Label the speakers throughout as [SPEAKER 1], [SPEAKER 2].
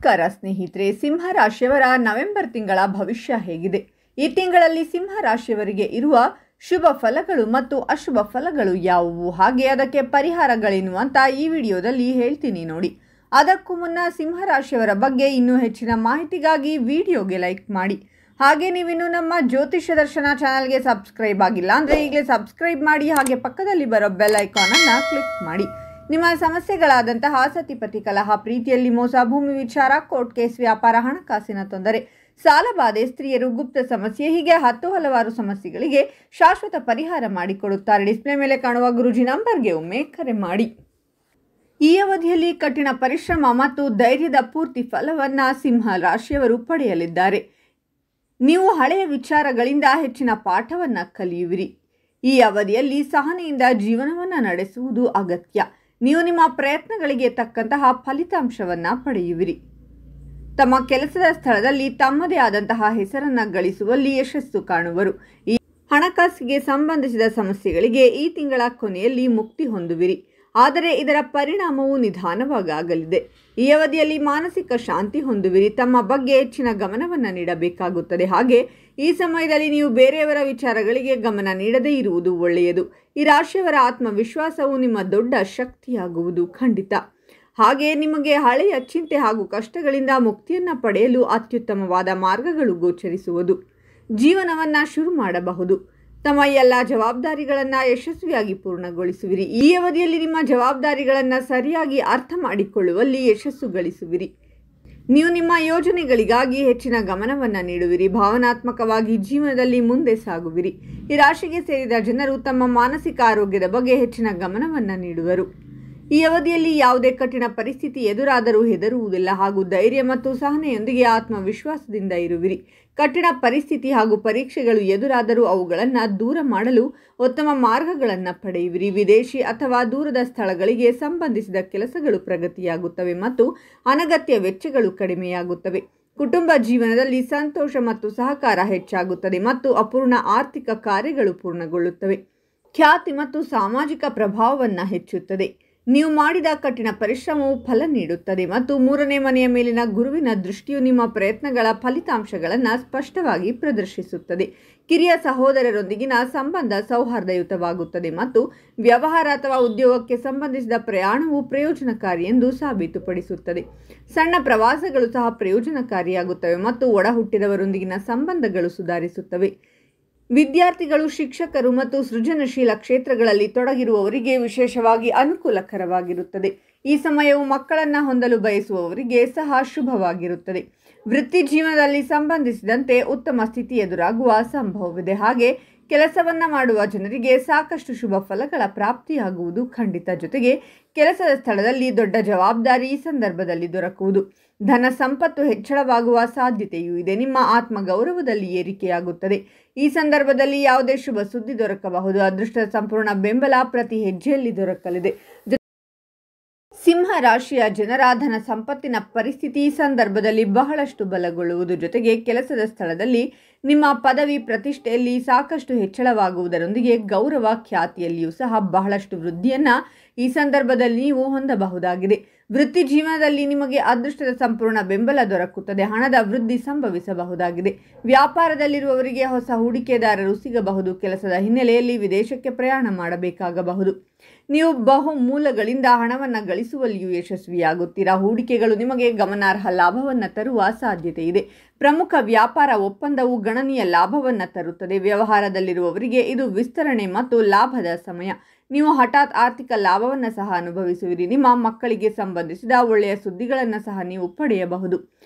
[SPEAKER 1] ನಮಸ್ಕಾರ ಸ್ನೇಹಿತರೆ, ಸಿಂಹ ರಾಶಿಯವರ ನವೆಂಬರ್ ತಿಂಗಳ ಭವಿಷ್ಯ ಹೇಗಿದೆ? ಈ ತಿಂಗಳಲ್ಲಿ ಸಿಂಹ ರಾಶಿಯವರಿಗೆ ಇರುವ ಶುಭ ಫಲಗಳು ಮತ್ತು ಅಶುಭ ಫಲಗಳು ಯಾವುವು, ಹಾಗೆ ಅದಕ್ಕೆ ಪರಿಹಾರಗಳೇನು ಅಂತ ಈ ವಿಡಿಯೋದಲ್ಲಿ ಹೇಳ್ತೀನಿ ನೋಡಿ. ಅದಕ್ಕೂ ಮುನ್ನ ಸಿಂಹ ರಾಶಿಯವರ ಬಗ್ಗೆ ಇನ್ನೂ ಹೆಚ್ಚಿನ ಮಾಹಿತಿಗಾಗಿ ವಿಡಿಯೋಗೆ ಲೈಕ್ ಮಾಡಿ. ಹಾಗೆ ನೀವಿನ್ನು ನಮ್ಮ ಜ್ಯೋತಿಷ್ಯ ದರ್ಶನ ಚಾನಲ್ಗೆ ಸಬ್ಸ್ಕ್ರೈಬ್ ಆಗಿಲ್ಲ ಅಂದರೆ ಈಗಲೇ ಸಬ್ಸ್ಕ್ರೈಬ್ ಮಾಡಿ. ಹಾಗೆ ಪಕ್ಕದಲ್ಲಿ ಬರೋ ಬೆಲ್ ಐಕಾನ್ ಅನ್ನು ಕ್ಲಿಕ್ ಮಾಡಿ. ನಿಮ್ಮ ಸಮಸ್ಯೆಗಳಾದಂತಹ ಸತಿಪತಿ ಕಲಹ, ಪ್ರೀತಿಯಲ್ಲಿ ಮೋಸ, ಭೂಮಿ ವಿಚಾರ, ಕೋರ್ಟ್ ಕೇಸ್, ವ್ಯಾಪಾರ, ಹಣಕಾಸಿನ ತೊಂದರೆ, ಸಾಲಬಾಧೆ, ಸ್ತ್ರೀಯರು, ಗುಪ್ತ ಸಮಸ್ಯೆ, ಹೀಗೆ ಹಲವಾರು ಸಮಸ್ಯೆಗಳಿಗೆ ಶಾಶ್ವತ ಪರಿಹಾರ ಮಾಡಿಕೊಡುತ್ತಾರೆ. ಡಿಸ್ಪ್ಲೇ ಮೇಲೆ ಕಾಣುವ ಗುರೂಜಿ ನಂಬರ್ಗೆ ಒಮ್ಮೆ ಕರೆ ಮಾಡಿ. ಈ ಅವಧಿಯಲ್ಲಿ ಕಠಿಣ ಪರಿಶ್ರಮ ಮತ್ತು ಧೈರ್ಯದ ಪೂರ್ತಿ ಫಲವನ್ನು ಸಿಂಹ ರಾಶಿಯವರು ಪಡೆಯಲಿದ್ದಾರೆ. ನೀವು ಹಳೆಯ ವಿಚಾರಗಳಿಂದ ಹೆಚ್ಚಿನ ಪಾಠವನ್ನು ಕಲಿಯುವಿರಿ. ಈ ಅವಧಿಯಲ್ಲಿ ಸಹನೆಯಿಂದ ಜೀವನವನ್ನು ನಡೆಸುವುದು ಅಗತ್ಯ. ನೀವು ನಿಮ್ಮ ಪ್ರಯತ್ನಗಳಿಗೆ ತಕ್ಕಂತಹ ಫಲಿತಾಂಶವನ್ನು ಪಡೆಯುವಿರಿ. ತಮ್ಮ ಕೆಲಸದ ಸ್ಥಳದಲ್ಲಿ ತಮ್ಮದೇ ಆದಂತಹ ಹೆಸರನ್ನು ಗಳಿಸುವಲ್ಲಿ ಯಶಸ್ಸು ಕಾಣುವರು. ಈ ಹಣಕಾಸಿಗೆ ಸಂಬಂಧಿಸಿದ ಸಮಸ್ಯೆಗಳಿಗೆ ಈ ತಿಂಗಳ ಕೊನೆಯಲ್ಲಿ ಮುಕ್ತಿ ಹೊಂದುವಿರಿ. ಆದರೆ ಇದರ ಪರಿಣಾಮವು ನಿಧಾನವಾಗಲಿದೆ. ಈ ಅವಧಿಯಲ್ಲಿ ಮಾನಸಿಕ ಶಾಂತಿ ಹೊಂದುವಿರಿ. ತಮ್ಮ ಬಗ್ಗೆ ಹೆಚ್ಚಿನ ಗಮನವನ್ನು ನೀಡಬೇಕಾಗುತ್ತದೆ. ಹಾಗೆ ಈ ಸಮಯದಲ್ಲಿ ನೀವು ಬೇರೆಯವರ ವಿಚಾರಗಳಿಗೆ ಗಮನ ನೀಡದೇ ಇರುವುದು ಒಳ್ಳೆಯದು. ಈ ರಾಶಿಯವರ ಆತ್ಮವಿಶ್ವಾಸವು ನಿಮ್ಮ ದೊಡ್ಡ ಶಕ್ತಿಯಾಗುವುದು ಖಂಡಿತ. ಹಾಗೆ ನಿಮಗೆ ಹಳೆಯ ಚಿಂತೆ ಹಾಗೂ ಕಷ್ಟಗಳಿಂದ ಮುಕ್ತಿಯನ್ನು ಪಡೆಯಲು ಅತ್ಯುತ್ತಮವಾದ ಮಾರ್ಗಗಳು ಗೋಚರಿಸುವುದು. ಜೀವನವನ್ನು ಶುರು ಮಾಡಬಹುದು. ತಮ್ಮ ಎಲ್ಲ ಜವಾಬ್ದಾರಿಗಳನ್ನು ಯಶಸ್ವಿಯಾಗಿ ಪೂರ್ಣಗೊಳಿಸುವಿರಿ. ಈ ಅವಧಿಯಲ್ಲಿ ನಿಮ್ಮ ಜವಾಬ್ದಾರಿಗಳನ್ನು ಸರಿಯಾಗಿ ಅರ್ಥ ಮಾಡಿಕೊಳ್ಳುವಲ್ಲಿ ಯಶಸ್ಸು ಗಳಿಸುವಿರಿ. ನೀವು ನಿಮ್ಮ ಯೋಜನೆಗಳಿಗಾಗಿ ಹೆಚ್ಚಿನ ಗಮನವನ್ನು ನೀಡುವಿರಿ. ಭಾವನಾತ್ಮಕವಾಗಿ ಜೀವನದಲ್ಲಿ ಮುಂದೆ ಸಾಗುವಿರಿ. ಈ ರಾಶಿಗೆ ಸೇರಿದ ಜನರು ತಮ್ಮ ಮಾನಸಿಕ ಆರೋಗ್ಯದ ಬಗ್ಗೆ ಹೆಚ್ಚಿನ ಗಮನವನ್ನು ನೀಡುವರು. ಈ ಅವಧಿಯಲ್ಲಿ ಯಾವುದೇ ಕಠಿಣ ಪರಿಸ್ಥಿತಿ ಎದುರಾದರೂ ಹೆದರುವುದಿಲ್ಲ ಹಾಗೂ ಧೈರ್ಯ ಮತ್ತು ಸಹನೆಯೊಂದಿಗೆ ಆತ್ಮವಿಶ್ವಾಸದಿಂದ ಇರುವಿರಿ. ಕಠಿಣ ಪರಿಸ್ಥಿತಿ ಹಾಗೂ ಪರೀಕ್ಷೆಗಳು ಎದುರಾದರೂ ಅವುಗಳನ್ನು ದೂರ ಮಾಡಲು ಉತ್ತಮ ಮಾರ್ಗಗಳನ್ನು ಪಡೆಯುವಿರಿ. ವಿದೇಶಿ ಅಥವಾ ದೂರದ ಸ್ಥಳಗಳಿಗೆ ಸಂಬಂಧಿಸಿದ ಕೆಲಸಗಳು ಪ್ರಗತಿಯಾಗುತ್ತವೆ ಮತ್ತು ಅನಗತ್ಯ ವೆಚ್ಚಗಳು ಕಡಿಮೆಯಾಗುತ್ತವೆ. ಕುಟುಂಬ ಜೀವನದಲ್ಲಿ ಸಂತೋಷ ಮತ್ತು ಸಹಕಾರ ಹೆಚ್ಚಾಗುತ್ತದೆ ಮತ್ತು ಅಪೂರ್ಣ ಆರ್ಥಿಕ ಕಾರ್ಯಗಳು ಪೂರ್ಣಗೊಳ್ಳುತ್ತವೆ. ಖ್ಯಾತಿ ಮತ್ತು ಸಾಮಾಜಿಕ ಪ್ರಭಾವವನ್ನು ಹೆಚ್ಚುತ್ತದೆ. ನೀವು ಮಾಡಿದ ಕಠಿಣ ಪರಿಶ್ರಮವು ಫಲ ನೀಡುತ್ತದೆ ಮತ್ತು ಮೂರನೇ ಮನೆಯ ಮೇಲಿನ ಗುರುವಿನ ದೃಷ್ಟಿಯು ನಿಮ್ಮ ಪ್ರಯತ್ನಗಳ ಫಲಿತಾಂಶಗಳನ್ನು ಸ್ಪಷ್ಟವಾಗಿ ಪ್ರದರ್ಶಿಸುತ್ತದೆ. ಕಿರಿಯ ಸಹೋದರರೊಂದಿಗಿನ ಸಂಬಂಧ ಸೌಹಾರ್ದಯುತವಾಗುತ್ತದೆ ಮತ್ತು ವ್ಯವಹಾರ ಅಥವಾ ಉದ್ಯೋಗಕ್ಕೆ ಸಂಬಂಧಿಸಿದ ಪ್ರಯಾಣವು ಪ್ರಯೋಜನಕಾರಿ ಎಂದು ಸಾಬೀತುಪಡಿಸುತ್ತದೆ. ಸಣ್ಣ ಪ್ರವಾಸಗಳು ಸಹ ಪ್ರಯೋಜನಕಾರಿಯಾಗುತ್ತವೆ ಮತ್ತು ಒಡಹುಟ್ಟಿದವರೊಂದಿಗಿನ ಸಂಬಂಧಗಳು ಸುಧಾರಿಸುತ್ತವೆ. ವಿದ್ಯಾರ್ಥಿಗಳು, ಶಿಕ್ಷಕರು ಮತ್ತು ಸೃಜನಶೀಲ ಕ್ಷೇತ್ರಗಳಲ್ಲಿ ತೊಡಗಿರುವವರಿಗೆ ವಿಶೇಷವಾಗಿ ಅನುಕೂಲಕರವಾಗಿರುತ್ತದೆ. ಈ ಸಮಯವು ಮಕ್ಕಳನ್ನು ಹೊಂದಲು ಬಯಸುವವರಿಗೆ ಸಹ ಶುಭವಾಗಿರುತ್ತದೆ. ವೃತ್ತಿ ಜೀವನದಲ್ಲಿ ಸಂಬಂಧಿಸಿದಂತೆ ಉತ್ತಮ ಸ್ಥಿತಿ ಎದುರಾಗುವ ಸಂಭವವಿದೆ. ಹಾಗೆ ಕೆಲಸವನ್ನು ಮಾಡುವ ಜನರಿಗೆ ಸಾಕಷ್ಟು ಶುಭ ಫಲಗಳ ಪ್ರಾಪ್ತಿಯಾಗುವುದು ಖಂಡಿತ. ಜೊತೆಗೆ ಕೆಲಸದ ಸ್ಥಳದಲ್ಲಿ ದೊಡ್ಡ ಜವಾಬ್ದಾರಿ ಈ ಸಂದರ್ಭದಲ್ಲಿ ದೊರಕುವುದು. ಧನ ಸಂಪತ್ತು ಹೆಚ್ಚಳವಾಗುವ ಸಾಧ್ಯತೆಯೂ ಇದೆ. ನಿಮ್ಮ ಆತ್ಮಗೌರವದಲ್ಲಿ ಏರಿಕೆಯಾಗುತ್ತದೆ. ಈ ಸಂದರ್ಭದಲ್ಲಿ ಯಾವುದೇ ಶುಭ ಸುದ್ದಿ ದೊರಕಬಹುದು. ಅದೃಷ್ಟದ ಸಂಪೂರ್ಣ ಬೆಂಬಲ ಪ್ರತಿ ಹೆಜ್ಜೆಯಲ್ಲಿ ದೊರಕಲಿದೆ. ಸಿಂಹ ರಾಶಿಯ ಜನರ ಧನ ಸಂಪತ್ತಿನ ಪರಿಸ್ಥಿತಿ ಈ ಸಂದರ್ಭದಲ್ಲಿ ಬಹಳಷ್ಟು ಬಲಗೊಳ್ಳುವುದು. ಜೊತೆಗೆ ಕೆಲಸದ ಸ್ಥಳದಲ್ಲಿ ನಿಮ್ಮ ಪದವಿ ಪ್ರತಿಷ್ಠೆಯಲ್ಲಿ ಸಾಕಷ್ಟು ಹೆಚ್ಚಳವಾಗುವುದರೊಂದಿಗೆ ಗೌರವ, ಖ್ಯಾತಿಯಲ್ಲಿಯೂ ಸಹ ಬಹಳಷ್ಟು ವೃದ್ಧಿಯನ್ನು ಈ ಸಂದರ್ಭದಲ್ಲಿ ನೀವು ಹೊಂದಬಹುದಾಗಿದೆ. ವೃತ್ತಿ ಜೀವನದಲ್ಲಿ ನಿಮಗೆ ಅದೃಷ್ಟದ ಸಂಪೂರ್ಣ ಬೆಂಬಲ ದೊರಕುತ್ತದೆ. ಹಣದ ವೃದ್ಧಿ ಸಂಭವಿಸಬಹುದಾಗಿದೆ. ವ್ಯಾಪಾರದಲ್ಲಿರುವವರಿಗೆ ಹೊಸ ಹೂಡಿಕೆದಾರರು ಸಿಗಬಹುದು. ಕೆಲಸದ ಹಿನ್ನೆಲೆಯಲ್ಲಿ ವಿದೇಶಕ್ಕೆ ಪ್ರಯಾಣ ಮಾಡಬೇಕಾಗಬಹುದು. ನೀವು ಬಹು ಮೂಲಗಳಿಂದ ಹಣವನ್ನು ಗಳಿಸುವಲ್ಲಿಯೂ ಯಶಸ್ವಿಯಾಗುತ್ತೀರಾ. ಹೂಡಿಕೆಗಳು ನಿಮಗೆ ಗಮನಾರ್ಹ ಲಾಭವನ್ನು ತರುವ ಸಾಧ್ಯತೆ ಇದೆ. ಪ್ರಮುಖ ವ್ಯಾಪಾರ ಒಪ್ಪಂದವು ಗಣನೀಯ ಲಾಭವನ್ನು ತರುತ್ತದೆ. ವ್ಯವಹಾರದಲ್ಲಿರುವವರಿಗೆ ಇದು ವಿಸ್ತರಣೆ ಮತ್ತು ಲಾಭದ ಸಮಯ. ನೀವು ಹಠಾತ್ ಆರ್ಥಿಕ ಲಾಭವನ್ನು ಸಹ ಅನುಭವಿಸುವಿರಿ. ನಿಮ್ಮ ಮಕ್ಕಳಿಗೆ ಸಂಬಂಧಿಸಿದ ಒಳ್ಳೆಯ ಸುದ್ದಿಗಳನ್ನು ಸಹ ನೀವು ಪಡೆಯಬಹುದು.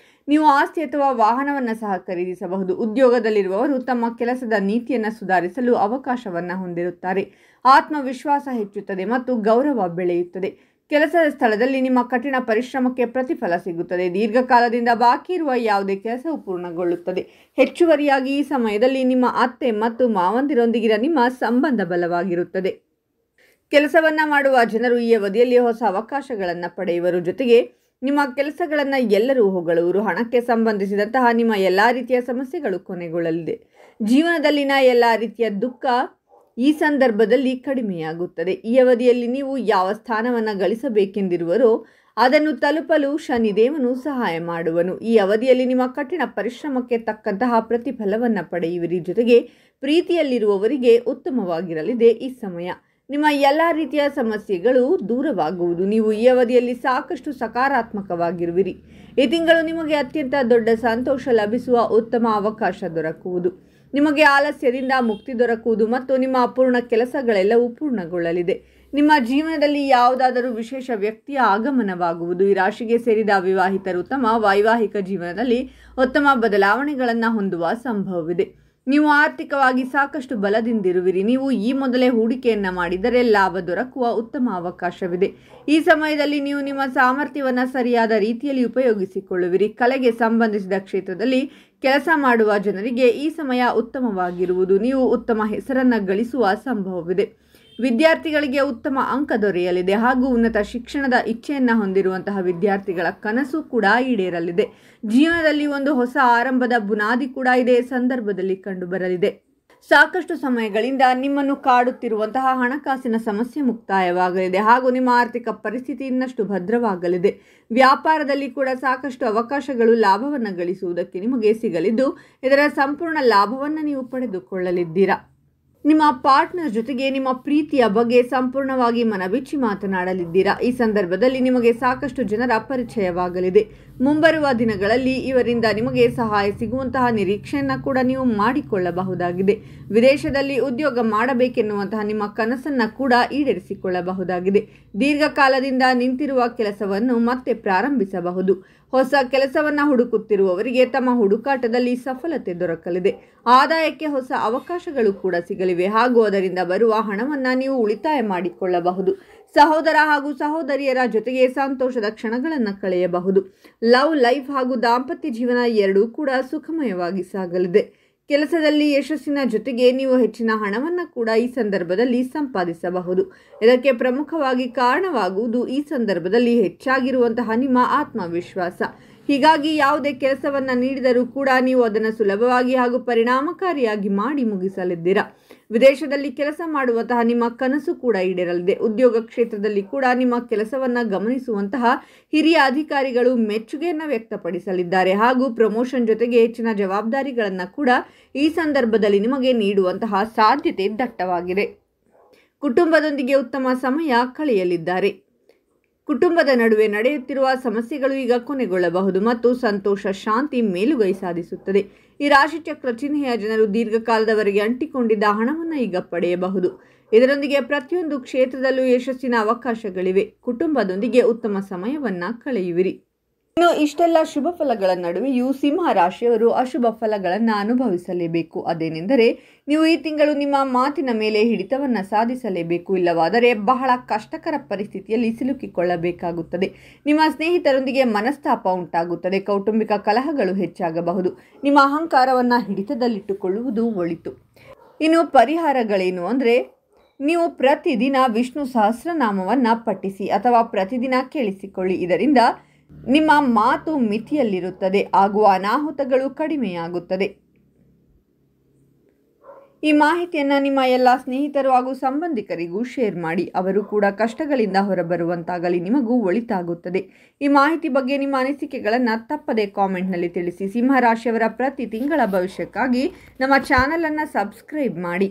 [SPEAKER 1] ನೀವು ಆಸ್ತಿ ಅಥವಾ ವಾಹನವನ್ನು ಸಹ ಖರೀದಿಸಬಹುದು. ಉದ್ಯೋಗದಲ್ಲಿರುವವರು ತಮ್ಮ ಕೆಲಸದ ನೀತಿಯನ್ನು ಸುಧಾರಿಸಲು ಅವಕಾಶವನ್ನು ಹೊಂದಿರುತ್ತಾರೆ. ಆತ್ಮವಿಶ್ವಾಸ ಹೆಚ್ಚುತ್ತದೆ ಮತ್ತು ಗೌರವ ಬೆಳೆಯುತ್ತದೆ. ಕೆಲಸದ ಸ್ಥಳದಲ್ಲಿ ನಿಮ್ಮ ಕಠಿಣ ಪರಿಶ್ರಮಕ್ಕೆ ಪ್ರತಿಫಲ ಸಿಗುತ್ತದೆ. ದೀರ್ಘಕಾಲದಿಂದ ಬಾಕಿ ಇರುವ ಯಾವುದೇ ಕೆಲಸವು ಪೂರ್ಣಗೊಳ್ಳುತ್ತದೆ. ಹೆಚ್ಚುವರಿಯಾಗಿ ಈ ಸಮಯದಲ್ಲಿ ನಿಮ್ಮ ಅತ್ತೆ ಮತ್ತು ಮಾವಂದಿರೊಂದಿಗಿನ ನಿಮ್ಮ ಸಂಬಂಧ ಬಲವಾಗಿರುತ್ತದೆ. ಕೆಲಸವನ್ನು ಮಾಡುವ ಜನರು ಈ ಅವಧಿಯಲ್ಲಿ ಹೊಸ ಅವಕಾಶಗಳನ್ನು ಪಡೆಯುವರು. ಜೊತೆಗೆ ನಿಮ್ಮ ಕೆಲಸಗಳನ್ನು ಎಲ್ಲರೂ ಹೊಗಳುವರು. ಹಣಕ್ಕೆ ಸಂಬಂಧಿಸಿದಂತಹ ನಿಮ್ಮ ಎಲ್ಲ ರೀತಿಯ ಸಮಸ್ಯೆಗಳು ಕೊನೆಗೊಳ್ಳಲಿದೆ. ಜೀವನದಲ್ಲಿನ ಎಲ್ಲ ರೀತಿಯ ದುಃಖ ಈ ಸಂದರ್ಭದಲ್ಲಿ ಕಡಿಮೆಯಾಗುತ್ತದೆ. ಈ ಅವಧಿಯಲ್ಲಿ ನೀವು ಯಾವ ಸ್ಥಾನವನ್ನು ಗಳಿಸಬೇಕೆಂದಿರುವರೋ ಅದನ್ನು ತಲುಪಲು ಶನಿದೇವನು ಸಹಾಯ ಮಾಡುವನು. ಈ ಅವಧಿಯಲ್ಲಿ ನಿಮ್ಮ ಕಠಿಣ ಪರಿಶ್ರಮಕ್ಕೆ ತಕ್ಕಂತಹ ಪ್ರತಿಫಲವನ್ನು ಪಡೆಯುವಿರಿ. ಜೊತೆಗೆ ಪ್ರೀತಿಯಲ್ಲಿರುವವರಿಗೆ ಉತ್ತಮವಾಗಿರಲಿದೆ ಈ ಸಮಯ. ನಿಮ್ಮ ಎಲ್ಲ ರೀತಿಯ ಸಮಸ್ಯೆಗಳು ದೂರವಾಗುವುದು. ನೀವು ಈ ಅವಧಿಯಲ್ಲಿ ಸಾಕಷ್ಟು ಸಕಾರಾತ್ಮಕವಾಗಿರುವಿರಿ. ಈ ತಿಂಗಳು ನಿಮಗೆ ಅತ್ಯಂತ ದೊಡ್ಡ ಸಂತೋಷ ಲಭಿಸುವ ಉತ್ತಮ ಅವಕಾಶ ದೊರಕುವುದು. ನಿಮಗೆ ಆಲಸ್ಯದಿಂದ ಮುಕ್ತಿ ದೊರಕುವುದು ಮತ್ತು ನಿಮ್ಮ ಅಪೂರ್ಣ ಕೆಲಸಗಳೆಲ್ಲವೂ ಪೂರ್ಣಗೊಳ್ಳಲಿದೆ. ನಿಮ್ಮ ಜೀವನದಲ್ಲಿ ಯಾವುದಾದರೂ ವಿಶೇಷ ವ್ಯಕ್ತಿಯ ಆಗಮನವಾಗುವುದು. ಈ ರಾಶಿಗೆ ಸೇರಿದ ಅವಿವಾಹಿತರು ತಮ್ಮ ವೈವಾಹಿಕ ಜೀವನದಲ್ಲಿ ಉತ್ತಮ ಬದಲಾವಣೆಗಳನ್ನು ಹೊಂದುವ ಸಂಭವವಿದೆ. ನೀವು ಆರ್ಥಿಕವಾಗಿ ಸಾಕಷ್ಟು ಬಲದಿಂದಿರುವಿರಿ. ನೀವು ಈ ಮೊದಲೇ ಹೂಡಿಕೆಯನ್ನು ಮಾಡಿದರೆ ಲಾಭ ದೊರಕುವ ಉತ್ತಮ ಅವಕಾಶವಿದೆ. ಈ ಸಮಯದಲ್ಲಿ ನೀವು ನಿಮ್ಮ ಸಾಮರ್ಥ್ಯವನ್ನು ಸರಿಯಾದ ರೀತಿಯಲ್ಲಿ ಉಪಯೋಗಿಸಿಕೊಳ್ಳುವಿರಿ. ಕಲೆಗೆ ಸಂಬಂಧಿಸಿದ ಕ್ಷೇತ್ರದಲ್ಲಿ ಕೆಲಸ ಮಾಡುವ ಜನರಿಗೆ ಈ ಸಮಯ ಉತ್ತಮವಾಗಿರುವುದು. ನೀವು ಉತ್ತಮ ಹೆಸರನ್ನು ಗಳಿಸುವ ಸಂಭವವಿದೆ. ವಿದ್ಯಾರ್ಥಿಗಳಿಗೆ ಉತ್ತಮ ಅಂಕ ದೊರೆಯಲಿದೆ ಹಾಗೂ ಉನ್ನತ ಶಿಕ್ಷಣದ ಇಚ್ಛೆಯನ್ನು ಹೊಂದಿರುವಂತಹ ವಿದ್ಯಾರ್ಥಿಗಳ ಕನಸು ಕೂಡ ಈಡೇರಲಿದೆ. ಜೀವನದಲ್ಲಿ ಒಂದು ಹೊಸ ಆರಂಭದ ಬುನಾದಿ ಕೂಡ ಇದೇ ಸಂದರ್ಭದಲ್ಲಿ ಕಂಡುಬರಲಿದೆ. ಸಾಕಷ್ಟು ಸಮಯಗಳಿಂದ ನಿಮ್ಮನ್ನು ಕಾಡುತ್ತಿರುವಂತಹ ಹಣಕಾಸಿನ ಸಮಸ್ಯೆ ಮುಕ್ತಾಯವಾಗಲಿದೆ ಹಾಗೂ ನಿಮ್ಮ ಆರ್ಥಿಕ ಪರಿಸ್ಥಿತಿ ಇನ್ನಷ್ಟು ಭದ್ರವಾಗಲಿದೆ. ವ್ಯಾಪಾರದಲ್ಲಿ ಕೂಡ ಸಾಕಷ್ಟು ಅವಕಾಶಗಳು ಲಾಭವನ್ನು ಗಳಿಸುವುದಕ್ಕೆ ನಿಮಗೆ ಸಿಗಲಿದ್ದು, ಇದರ ಸಂಪೂರ್ಣ ಲಾಭವನ್ನು ನೀವು ಪಡೆದುಕೊಳ್ಳಲಿದ್ದೀರಾ. ನಿಮ್ಮ ಪಾರ್ಟ್ನರ್ ಜೊತೆಗೆ ನಿಮ್ಮ ಪ್ರೀತಿಯ ಬಗ್ಗೆ ಸಂಪೂರ್ಣವಾಗಿ ಮನಬಿಚ್ಚಿ ಮಾತನಾಡಲಿದ್ದೀರಾ. ಈ ಸಂದರ್ಭದಲ್ಲಿ ನಿಮಗೆ ಸಾಕಷ್ಟು ಜನರ ಪರಿಚಯವಾಗಲಿದೆ. ಮುಂಬರುವ ದಿನಗಳಲ್ಲಿ ಇವರಿಂದ ನಿಮಗೆ ಸಹಾಯ ಸಿಗುವಂತಹ ನಿರೀಕ್ಷೆಯನ್ನು ಕೂಡ ನೀವು ಮಾಡಿಕೊಳ್ಳಬಹುದಾಗಿದೆ. ವಿದೇಶದಲ್ಲಿ ಉದ್ಯೋಗ ಮಾಡಬೇಕೆನ್ನುವಂತಹ ನಿಮ್ಮ ಕನಸನ್ನು ಕೂಡ ಈಡೇರಿಸಿಕೊಳ್ಳಬಹುದಾಗಿದೆ. ದೀರ್ಘಕಾಲದಿಂದ ನಿಂತಿರುವ ಕೆಲಸವನ್ನು ಮತ್ತೆ ಪ್ರಾರಂಭಿಸಬಹುದು. ಹೊಸ ಕೆಲಸವನ್ನು ಹುಡುಕುತ್ತಿರುವವರಿಗೆ ತಮ್ಮ ಹುಡುಕಾಟದಲ್ಲಿ ಸಫಲತೆ ದೊರಕಲಿದೆ. ಆದಾಯಕ್ಕೆ ಹೊಸ ಅವಕಾಶಗಳು ಕೂಡ ಸಿಗಲಿವೆ ಹಾಗೂ ಅದರಿಂದ ಬರುವ ಹಣವನ್ನು ನೀವು ಉಳಿತಾಯ ಮಾಡಿಕೊಳ್ಳಬಹುದು. ಸಹೋದರ ಹಾಗೂ ಸಹೋದರಿಯರ ಜೊತೆಗೆ ಸಂತೋಷದ ಕ್ಷಣಗಳನ್ನು ಕಳೆಯಬಹುದು. ಲವ್ ಲೈಫ್ ಹಾಗೂ ದಾಂಪತ್ಯ ಜೀವನ ಎರಡೂ ಕೂಡ ಸುಖಮಯವಾಗಿ ಸಾಗಲಿದೆ. ಕೆಲಸದಲ್ಲಿ ಯಶಸ್ಸಿನ ಜೊತೆಗೆ ನೀವು ಹೆಚ್ಚಿನ ಹಣವನ್ನು ಕೂಡ ಈ ಸಂದರ್ಭದಲ್ಲಿ ಸಂಪಾದಿಸಬಹುದು. ಇದಕ್ಕೆ ಪ್ರಮುಖವಾಗಿ ಕಾರಣವಾಗುವುದು ಈ ಸಂದರ್ಭದಲ್ಲಿ ಹೆಚ್ಚಾಗಿರುವಂತಹ ನಿಮ್ಮ ಆತ್ಮವಿಶ್ವಾಸ. ಹೀಗಾಗಿ ಯಾವುದೇ ಕೆಲಸವನ್ನು ನೀಡಿದರೂ ಕೂಡ ನೀವು ಅದನ್ನು ಸುಲಭವಾಗಿ ಹಾಗೂ ಪರಿಣಾಮಕಾರಿಯಾಗಿ ಮಾಡಿ ಮುಗಿಸಲಿದ್ದೀರಾ. ವಿದೇಶದಲ್ಲಿ ಕೆಲಸ ಮಾಡುವಂತಹ ನಿಮ್ಮ ಕನಸು ಕೂಡ ಈಡೇರಲಿದೆ. ಉದ್ಯೋಗ ಕ್ಷೇತ್ರದಲ್ಲಿ ಕೂಡ ನಿಮ್ಮ ಕೆಲಸವನ್ನು ಗಮನಿಸುವಂತಹ ಹಿರಿಯ ಅಧಿಕಾರಿಗಳು ಮೆಚ್ಚುಗೆಯನ್ನು ವ್ಯಕ್ತಪಡಿಸಲಿದ್ದಾರೆ ಹಾಗೂ ಪ್ರಮೋಷನ್ ಜೊತೆಗೆ ಹೆಚ್ಚಿನ ಜವಾಬ್ದಾರಿಗಳನ್ನು ಕೂಡ ಈ ಸಂದರ್ಭದಲ್ಲಿ ನಿಮಗೆ ನೀಡುವಂತಹ ಸಾಧ್ಯತೆ ದಟ್ಟವಾಗಿದೆ. ಕುಟುಂಬದೊಂದಿಗೆ ಉತ್ತಮ ಸಮಯ ಕಳೆಯಲಿದ್ದಾರೆ. ಕುಟುಂಬದ ನಡುವೆ ನಡೆಯುತ್ತಿರುವ ಸಮಸ್ಯೆಗಳು ಈಗ ಕೊನೆಗೊಳ್ಳಬಹುದು ಮತ್ತು ಸಂತೋಷ ಶಾಂತಿ ಮೇಲುಗೈ ಸಾಧಿಸುತ್ತದೆ. ಈ ರಾಶಿಚಕ್ರ ಚಿಹ್ನೆಯ ಜನರು ದೀರ್ಘಕಾಲದವರೆಗೆ ಅಂಟಿಕೊಂಡಿದ್ದ ಹಣವನ್ನು ಈಗ ಪಡೆಯಬಹುದು. ಇದರೊಂದಿಗೆ ಪ್ರತಿಯೊಂದು ಕ್ಷೇತ್ರದಲ್ಲೂ ಯಶಸ್ಸಿನ ಅವಕಾಶಗಳಿವೆ. ಕುಟುಂಬದೊಂದಿಗೆ ಉತ್ತಮ ಸಮಯವನ್ನು ಕಳೆಯುವಿರಿ. ಇನ್ನು ಇಷ್ಟೆಲ್ಲ ಶುಭ ಫಲಗಳ ನಡುವೆಯೂ ಸಿಂಹ ರಾಶಿಯವರು ಅಶುಭ ಫಲಗಳನ್ನು ಅನುಭವಿಸಲೇಬೇಕು. ಅದೇನೆಂದರೆ ನೀವು ಈ ತಿಂಗಳು ನಿಮ್ಮ ಮಾತಿನ ಮೇಲೆ ಹಿಡಿತವನ್ನು ಸಾಧಿಸಲೇಬೇಕು. ಇಲ್ಲವಾದರೆ ಬಹಳ ಕಷ್ಟಕರ ಪರಿಸ್ಥಿತಿಯಲ್ಲಿ ಸಿಲುಕಿಕೊಳ್ಳಬೇಕಾಗುತ್ತದೆ. ನಿಮ್ಮ ಸ್ನೇಹಿತರೊಂದಿಗೆ ಮನಸ್ತಾಪ ಉಂಟಾಗುತ್ತದೆ. ಕೌಟುಂಬಿಕ ಕಲಹಗಳು ಹೆಚ್ಚಾಗಬಹುದು. ನಿಮ್ಮ ಅಹಂಕಾರವನ್ನು ಹಿಡಿತದಲ್ಲಿಟ್ಟುಕೊಳ್ಳುವುದು ಒಳಿತು. ಇನ್ನು ಪರಿಹಾರಗಳೇನು ಅಂದರೆ, ನೀವು ಪ್ರತಿದಿನ ವಿಷ್ಣು ಸಹಸ್ರನಾಮವನ್ನು ಪಠಿಸಿ ಅಥವಾ ಪ್ರತಿದಿನ ಕೇಳಿಸಿಕೊಳ್ಳಿ. ಇದರಿಂದ ನಿಮ್ಮ ಮಾತು ಮಿತಿಯಲ್ಲಿರುತ್ತದೆ, ಆಗುವ ಅನಾಹುತಗಳು ಕಡಿಮೆಯಾಗುತ್ತದೆ. ಈ ಮಾಹಿತಿಯನ್ನು ನಿಮ್ಮ ಎಲ್ಲ ಸ್ನೇಹಿತರು ಹಾಗೂ ಸಂಬಂಧಿಕರಿಗೂ ಶೇರ್ ಮಾಡಿ. ಅವರು ಕೂಡ ಕಷ್ಟಗಳಿಂದ ಹೊರಬರುವಂತಾಗಲಿ, ನಿಮಗೂ ಒಳಿತಾಗುತ್ತದೆ. ಈ ಮಾಹಿತಿ ಬಗ್ಗೆ ನಿಮ್ಮ ಅನಿಸಿಕೆಗಳನ್ನು ತಪ್ಪದೆ ಕಾಮೆಂಟ್ನಲ್ಲಿ ತಿಳಿಸಿ. ಸಿಂಹರಾಶಿಯವರ ಪ್ರತಿ ತಿಂಗಳ ಭವಿಷ್ಯಕ್ಕಾಗಿ ನಮ್ಮ ಚಾನಲನ್ನು ಸಬ್ಸ್ಕ್ರೈಬ್ ಮಾಡಿ.